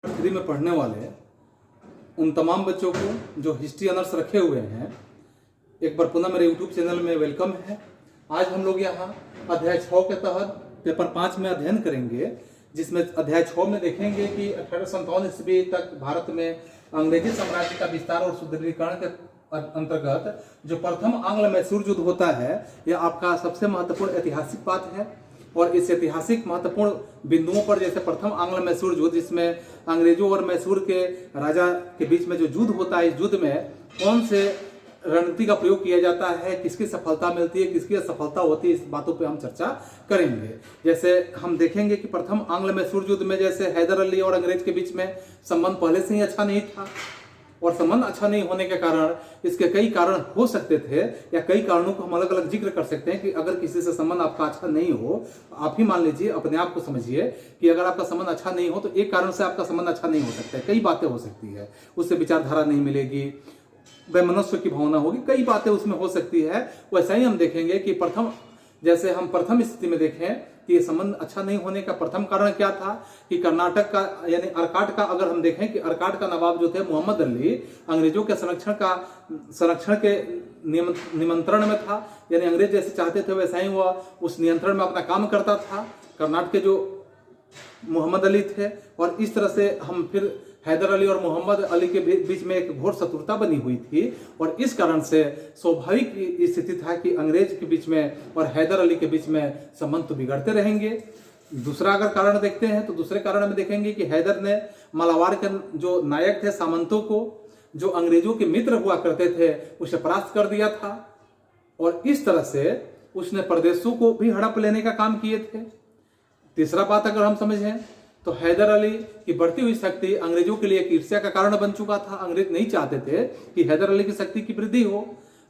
3 में पढ़ने वाले उन तमाम बच्चों को जो हिस्ट्री ऑनर्स रखे हुए हैं, एक बार पुनः मेरे यूट्यूब चैनल में वेलकम है। आज हम लोग यहाँ अध्याय 6 के तहत पेपर 5 में अध्ययन करेंगे, जिसमें अध्याय 6 में देखेंगे कि 1857 ईस्वी तक भारत में अंग्रेजी साम्राज्य का विस्तार और सुदृढ़ीकरण के अंतर्गत जो प्रथम आंग्ल मैसूर युद्ध होता है, यह आपका सबसे महत्वपूर्ण ऐतिहासिक बात है। और इस ऐतिहासिक महत्वपूर्ण बिंदुओं पर, जैसे प्रथम आंग्ल मैसूर युद्ध, जिसमें अंग्रेजों और मैसूर के राजा के बीच में जो युद्ध होता है, इस युद्ध में कौन से रणनीति का प्रयोग किया जाता है, किसकी सफलता मिलती है, किसकी असफलता होती है, इस बातों पे हम चर्चा करेंगे। जैसे हम देखेंगे कि प्रथम आंग्ल मैसूर युद्ध में जैसे हैदर अली और अंग्रेज के बीच में संबंध पहले से ही अच्छा नहीं था, और संबंध अच्छा नहीं होने के कारण इसके कई कारण हो सकते थे, या कई कारणों को हम अलग अलग जिक्र कर सकते हैं कि अगर किसी से संबंध आपका अच्छा नहीं हो, आप ही मान लीजिए, अपने आप को समझिए कि अगर आपका संबंध अच्छा नहीं हो तो एक कारण से आपका संबंध अच्छा नहीं हो सकता है। कई बातें हो सकती है, उससे विचारधारा नहीं मिलेगी, वैमनस्य की भावना होगी, कई बातें उसमें हो सकती है। वैसा ही हम देखेंगे कि जैसे हम प्रथम स्थिति में देखें कि ये संबंध अच्छा नहीं होने का प्रथम कारण क्या था कि कर्नाटक का यानी अर्काट का, अगर हम देखें कि अर्काट का नवाब जो थे मोहम्मद अली, अंग्रेजों के संरक्षण के निमंत्रण में था, यानी अंग्रेज जैसे चाहते थे वैसा ही वह उस नियंत्रण में अपना काम करता था। कर्नाटक के जो मोहम्मद अली थे, और इस तरह से हम फिर हैदर अली और मोहम्मद अली के बीच में एक घोर शत्रुता बनी हुई थी, और इस कारण से स्वाभाविक स्थिति था कि अंग्रेज के बीच में और हैदर अली के बीच में संबंध तो बिगड़ते रहेंगे। दूसरा अगर कारण देखते हैं तो दूसरे कारण में देखेंगे कि हैदर ने मालाबार के जो नायक थे, सामंतों को, जो अंग्रेजों के मित्र हुआ करते थे, उसे परास्त कर दिया था, और इस तरह से उसने प्रदेशों को भी हड़प लेने का काम किए थे। तीसरा बात अगर हम समझें तो हैदर अली की बढ़ती हुई शक्ति अंग्रेजों के लिए ईर्ष्या का कारण बन चुका था। अंग्रेज नहीं चाहते थे कि हैदर अली की शक्ति की वृद्धि हो।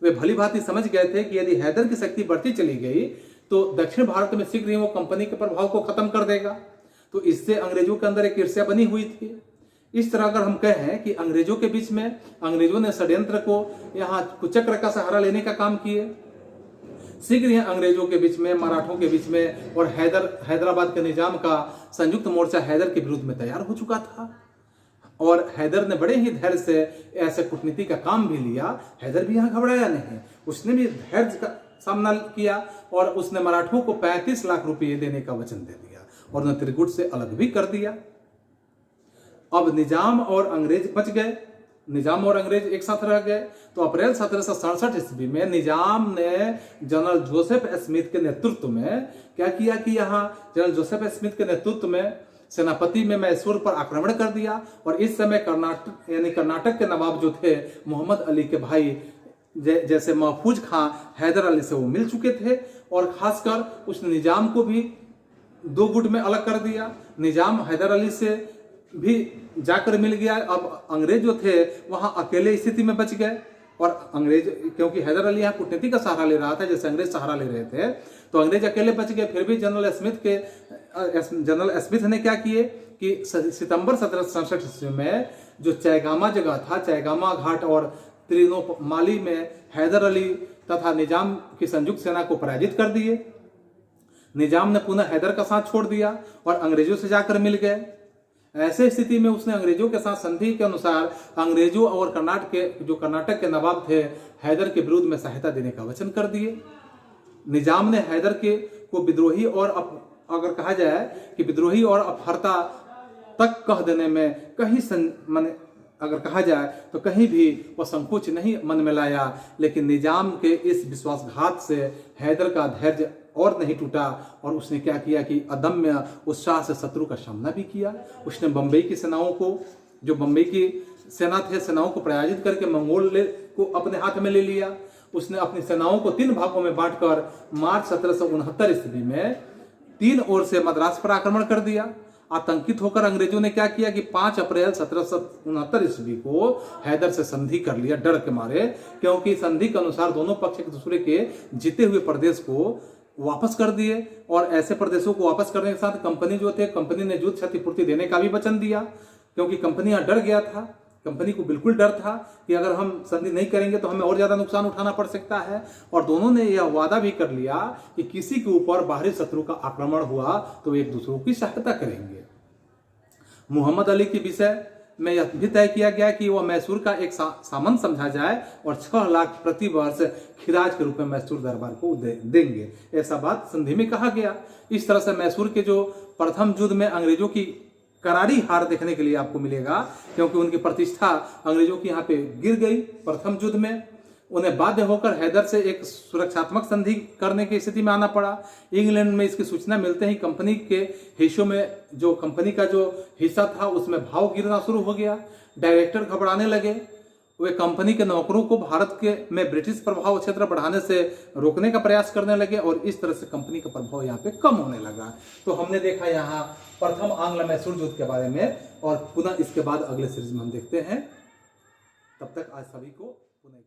वे भली भांति समझ गए थे कि यदि हैदर की शक्ति बढ़ती चली गई तो दक्षिण भारत में शीघ्र ही वो कंपनी के प्रभाव को खत्म कर देगा। तो इससे अंग्रेजों के अंदर एक ईर्ष्या बनी हुई थी। इस तरह अगर हम कहें कि अंग्रेजों के बीच में अंग्रेजों ने षड्यंत्र को यहाँ कुचक्र का सहारा लेने का काम किए। शीघ्र ही अंग्रेजों के बीच में, मराठों के बीच में और हैदराबाद के निजाम का संयुक्त मोर्चा हैदर के विरुद्ध में तैयार हो चुका था, और हैदर ने बड़े ही धैर्य से ऐसे कूटनीति का काम भी लिया। हैदर भी यहाँ घबराया नहीं, उसने भी धैर्य का सामना किया, और उसने मराठों को 35 लाख रुपये देने का वचन दे दिया, और उन्हें त्रिकुट से अलग भी कर दिया। अब निजाम और अंग्रेज बच गए, निजाम और अंग्रेज एक साथ रह गए। तो अप्रैल 1767 ईस्वी में निजाम ने जनरल जोसेफ स्मिथ के नेतृत्व में क्या किया कि यहाँ जनरल जोसेफ स्मिथ के नेतृत्व में सेनापति में मैसूर पर आक्रमण कर दिया। और इस समय कर्नाटक के नवाब जो थे मोहम्मद अली के भाई जैसे महफूज खां हैदर अली से वो मिल चुके थे, और खासकर उसने निजाम को भी 2 गुट में अलग कर दिया। निजाम हैदर अली से भी जाकर मिल गया। अब अंग्रेज जो थे वहां अकेले स्थिति में बच गए, और अंग्रेज, क्योंकि हैदर अली यहाँ कूटनीति का सहारा ले रहा था जैसे अंग्रेज सहारा ले रहे थे, तो अंग्रेज अकेले बच गए। फिर भी जनरल स्मिथ ने क्या किए कि सितंबर 1767 ईस्वी में जो चैगामा जगह था, चैगामा घाट और त्रिनोमाली में हैदर अली तथा निजाम की संयुक्त सेना को पराजित कर दिए। निजाम ने पुनः हैदर का साथ छोड़ दिया और अंग्रेजों से जाकर मिल गए। ऐसे स्थिति में उसने अंग्रेजों के साथ संधि के अनुसार अंग्रेजों और कर्नाटक के नवाब थे, हैदर के विरुद्ध में सहायता देने का वचन कर दिए। निजाम ने हैदर को विद्रोही, और अगर कहा जाए कि विद्रोही और अपहर्ता तक कह देने में अगर कहा जाए तो कहीं भी वह संकोच नहीं मन में लाया। लेकिन निजाम के इस विश्वासघात से हैदर का धैर्य और नहीं टूटा, और उसने क्या किया कि अदम्य उत्साह से शत्रु का सामना भी किया। उसने बंबई की सेनाओं को, जो बंबई की सेनाओं को पराजित करके मंगोल को अपने हाथ में ले लिया। उसने अपनी सेनाओं को 3 भागों में बांटकर मार्च 1769 ईस्वी में 3 ओर से मद्रास पर आक्रमण कर दिया। आतंकित होकर अंग्रेजों ने क्या किया कि 5 अप्रैल 1769 ईस्वी को हैदर से संधि कर लिया, डर के मारे, क्योंकि संधि के अनुसार दोनों पक्ष एक दूसरे के जीते हुए प्रदेश को वापस कर दिए, और ऐसे प्रदेशों को वापस करने के साथ कंपनी ने युद्ध क्षतिपूर्ति देने का भी वचन दिया, क्योंकि कंपनी डर गया था। कंपनी को बिल्कुल डर था कि अगर हम संधि नहीं करेंगे तो हमें और ज्यादा नुकसान उठाना पड़ सकता है, और दोनों ने यह वादा भी कर लिया कि किसी के ऊपर बाहरी शत्रु का आक्रमण हुआ तो एक दूसरों की सहायता करेंगे। मोहम्मद अली के विषय में यह भी तय किया गया कि वह मैसूर का एक सामंत समझा जाए और 6 लाख प्रति वर्ष खिराज के रूप में मैसूर दरबार को देंगे, ऐसा बात संधि में कहा गया। इस तरह से मैसूर के जो प्रथम युद्ध में अंग्रेजों की करारी हार देखने के लिए आपको मिलेगा, क्योंकि उनकी प्रतिष्ठा अंग्रेजों की यहाँ पे गिर गई प्रथम युद्ध में। उन्हें बाध्य होकर हैदर से एक सुरक्षात्मक संधि करने की स्थिति में आना पड़ा। इंग्लैंड में इसकी सूचना मिलते ही कंपनी के हिस्सों में जो कंपनी का जो हिस्सा था उसमें भाव गिरना शुरू हो गया। डायरेक्टर घबराने लगे। वे कंपनी के नौकरों को भारत के में ब्रिटिश प्रभाव क्षेत्र बढ़ाने से रोकने का प्रयास करने लगे और इस तरह से कंपनी का प्रभाव यहाँ पे कम होने लगा। तो हमने देखा यहाँ प्रथम आंग्ल मैसूर युद्ध के बारे में, और पुनः इसके बाद अगले सीरीज में हम देखते हैं। तब तक आज सभी को पुनः